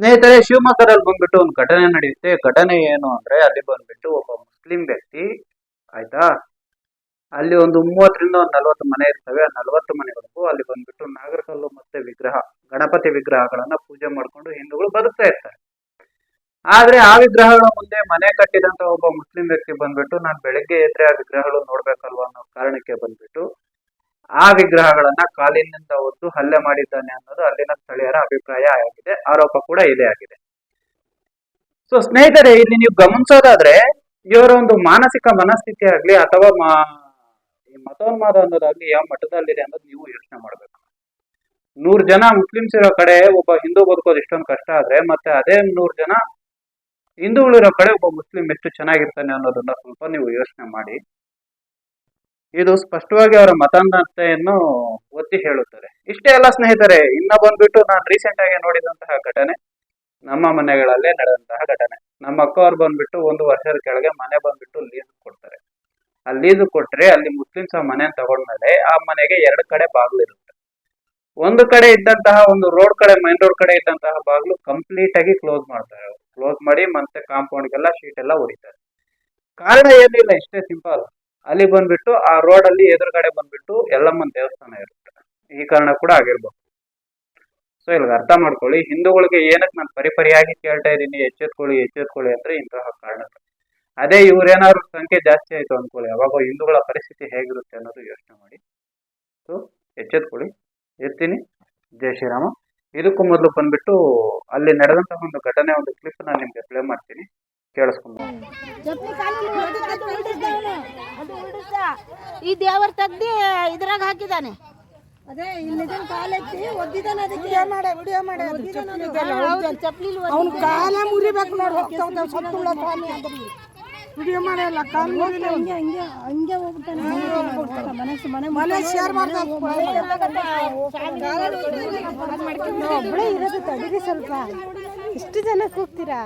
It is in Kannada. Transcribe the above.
ಸ್ನೇಹಿತರೆ, ಶಿವಮೊಗ್ಗದಲ್ಲಿ ಬಂದ್ಬಿಟ್ಟು ಒಂದು ಘಟನೆ ನಡೆಯುತ್ತೆ. ಘಟನೆ ಏನು ಅಂದ್ರೆ, ಅಲ್ಲಿ ಬಂದ್ಬಿಟ್ಟು ಒಬ್ಬ ಮುಸ್ಲಿಂ ವ್ಯಕ್ತಿ, ಆಯ್ತಾ, ಅಲ್ಲಿ ಒಂದು 30ರಿಂದ 40 ಮನೆ ಇರ್ತವೆ. ಆ 40 ಮನೆಗಳಿಗೂ ಅಲ್ಲಿ ಬಂದ್ಬಿಟ್ಟು ನಾಗರಕಲ್ಲು ಮತ್ತೆ ವಿಗ್ರಹ, ಗಣಪತಿ ವಿಗ್ರಹಗಳನ್ನ ಪೂಜೆ ಮಾಡ್ಕೊಂಡು ಹಿಂದೂಗಳು ಬದುಕ್ತಾ ಇರ್ತಾರೆ. ಆದ್ರೆ ಆ ವಿಗ್ರಹಗಳ ಮುಂದೆ ಮನೆ ಕಟ್ಟಿದಂತ ಒಬ್ಬ ಮುಸ್ಲಿಂ ವ್ಯಕ್ತಿ ಬಂದ್ಬಿಟ್ಟು, ನಾನ್ ಬೆಳಗ್ಗೆ ಎದ್ರೆ ಆ ವಿಗ್ರಹಗಳು ನೋಡ್ಬೇಕಲ್ವಾ ಅನ್ನೋ ಕಾರಣಕ್ಕೆ ಬಂದ್ಬಿಟ್ಟು ಆ ವಿಗ್ರಹಗಳನ್ನ ಕಾಲಿನಿಂದ ಒದ್ದು ಹಲ್ಲೆ ಮಾಡಿದ್ದಾನೆ ಅನ್ನೋದು ಅಲ್ಲಿನ ಸ್ಥಳೀಯರ ಅಭಿಪ್ರಾಯ ಆಗಿದೆ. ಆರೋಪ ಕೂಡ ಇದೇ ಆಗಿದೆ. ಸೊ ಸ್ನೇಹಿತರೆ, ಇಲ್ಲಿ ನೀವು ಗಮನಿಸೋದಾದ್ರೆ, ಇವರ ಒಂದು ಮಾನಸಿಕ ಮನಸ್ಥಿತಿ ಆಗ್ಲಿ ಅಥವಾ ಈ ಮತೋನ್ಮಾದ ಅನ್ನೋದಾಗ್ಲಿ ಯಾವ ಮಟ್ಟದಲ್ಲಿದೆ ಅನ್ನೋದು ನೀವು ಯೋಚನೆ ಮಾಡ್ಬೇಕು. 100 ಜನ ಮುಸ್ಲಿಮ್ಸ್ ಇರೋ ಕಡೆ ಒಬ್ಬ ಹಿಂದೂ ಬದುಕೋದು ಇಷ್ಟೊಂದು ಕಷ್ಟ ಆದ್ರೆ, ಮತ್ತೆ ಅದೇ 100 ಜನ ಹಿಂದೂಗಳಿರೋ ಕಡೆ ಒಬ್ಬ ಮುಸ್ಲಿಂ ಎಷ್ಟು ಚೆನ್ನಾಗಿರ್ತಾನೆ ಅನ್ನೋದನ್ನ ಸ್ವಲ್ಪ ನೀವು ಯೋಚನೆ ಮಾಡಿ. ಇದು ಸ್ಪಷ್ಟವಾಗಿ ಅವರ ಮತಾಂಧತೆಯನ್ನು ಒತ್ತಿ ಹೇಳುತ್ತದೆ. ಇಷ್ಟೇ ಅಲ್ಲ ಸ್ನೇಹಿತರೆ, ಇನ್ನ ಬಂದ್ಬಿಟ್ಟು ನಾನು ರೀಸೆಂಟ್ ಆಗಿ ನೋಡಿದಂತಹ ಘಟನೆ, ನಮ್ಮ ಮನೆಗಳಲ್ಲೇ ನಡೆದಂತಹ ಘಟನೆ. ನಮ್ಮ ಅಕ್ಕ ಅವ್ರು ಬಂದ್ಬಿಟ್ಟು 1 ವರ್ಷದ ಕೆಳಗೆ ಮನೆ ಬಂದ್ಬಿಟ್ಟು ಲೀಸ್ ಕೊಡ್ತಾರೆ. ಆ ಲೀಸ್ ಕೊಟ್ರೆ ಅಲ್ಲಿ ಮುಸ್ಲಿಮ್ಸ್ ಆ ಮನೆ ತಗೊಂಡ್ಮೇಲೆ ಆ ಮನೆಗೆ 2 ಕಡೆ ಬಾಗಿಲು ಇರುತ್ತೆ. ಒಂದು ಕಡೆ ಇದ್ದಂತಹ ಒಂದು ರೋಡ್ ಕಡೆ, ಮೈನ್ ರೋಡ್ ಕಡೆ ಇದ್ದಂತಹ ಬಾಗಿಲು ಕಂಪ್ಲೀಟ್ ಆಗಿ ಕ್ಲೋಸ್ ಮಾಡ್ತಾರೆ. ಕ್ಲೋಸ್ ಮಾಡಿ ಮತ್ತೆ ಕಾಂಪೌಂಡ್ಗೆಲ್ಲ ಶೀಟ್ ಎಲ್ಲ ಹೊಡಿತಾರೆ. ಕಾರಣ ಏನಿಲ್ಲ, ಇಷ್ಟೇ ಸಿಂಪಲ್. ಅಲ್ಲಿ ಬಂದ್ಬಿಟ್ಟು ಆ ರೋಡ್ ಅಲ್ಲಿ ಎದುರುಗಡೆ ಬಂದ್ಬಿಟ್ಟು ಯಲ್ಲಮ್ಮನ ದೇವಸ್ಥಾನ ಇರುತ್ತೆ. ಈ ಕಾರಣ ಕೂಡ ಆಗಿರ್ಬೋದು. ಸೊ ಇಲ್ಲಿಗೆ ಅರ್ಥ ಮಾಡ್ಕೊಳ್ಳಿ, ಹಿಂದೂಗಳಿಗೆ ಏನಕ್ಕೆ ನಾನು ಪರಿಪರಿಯಾಗಿ ಕೇಳ್ತಾ ಇದ್ದೀನಿ ಎಚ್ಚೆತ್ಕೊಳ್ಳಿ ಅಂದ್ರೆ ಇಂತಹ ಕಾರಣ. ಅದೇ ಇವ್ರೇನಾದ್ರು ಸಂಖ್ಯೆ ಜಾಸ್ತಿ ಆಯ್ತು ಅನ್ಕೊಳ್ಳಿ, ಅವಾಗ ಹಿಂದೂಗಳ ಪರಿಸ್ಥಿತಿ ಹೇಗಿರುತ್ತೆ ಅನ್ನೋದು ಯೋಚನೆ ಮಾಡಿ. ಸೊ ಎಚ್ಚೆತ್ಕೊಳ್ಳಿ. ಇರ್ತೀನಿ. ಜೈ ಶ್ರೀರಾಮ. ಇದಕ್ಕೂ ಮೊದಲು ಬಂದ್ಬಿಟ್ಟು ಅಲ್ಲಿ ನಡೆದಂತಹ ಒಂದು ಘಟನೆ, ಒಂದು ಕ್ಲಿಪ್ ನಾನು ನಿಮ್ಗೆ ಪ್ಲೇ ಮಾಡ್ತೀನಿ, ಕೇಳಿಸ್ಕೊಂಡು. ಈ ದೇವರ ತೆಗ್ದಿ ಇದ್ರಾಗ ಹಾಕಿದಾನೆ. ಅದೇ ಇಲ್ಲಿದನ್ ಕಾಲೆತ್ತಿ ಒದ್ದಿದಾನೆ. ಅದಕ್ಕೆ ವಿಡಿಯೋ ಮಾಡಿ ಅವ್ನ ಕಾಲ ಮುರಿಬೇಕು ನೋಡಿ. ಹೋಗ್ತಾ ಸತ್ತುಳ್ಳ ಸ್ವಾಮಿ ಅಂದ್ರೆ ವಿಡಿಯೋ ಮಾಡಲ್ಲ, ಕಾಲು ಮುರಿಲ್ಲ. ಹಂಗೆ ಹೋಗ್ಬಿಡ್ತಾನೆ. ಮನೆ ಶೇರ್ ಮಾಡ್ತಾರೆ. ಒಬ್ಬಳೇ ಇರೋದು, ತಡೀರಿ ಸ್ವಲ್ಪ. ಇಷ್ಟು ಜನಕ್ಕೆ ಹೋಗ್ತೀರಾ?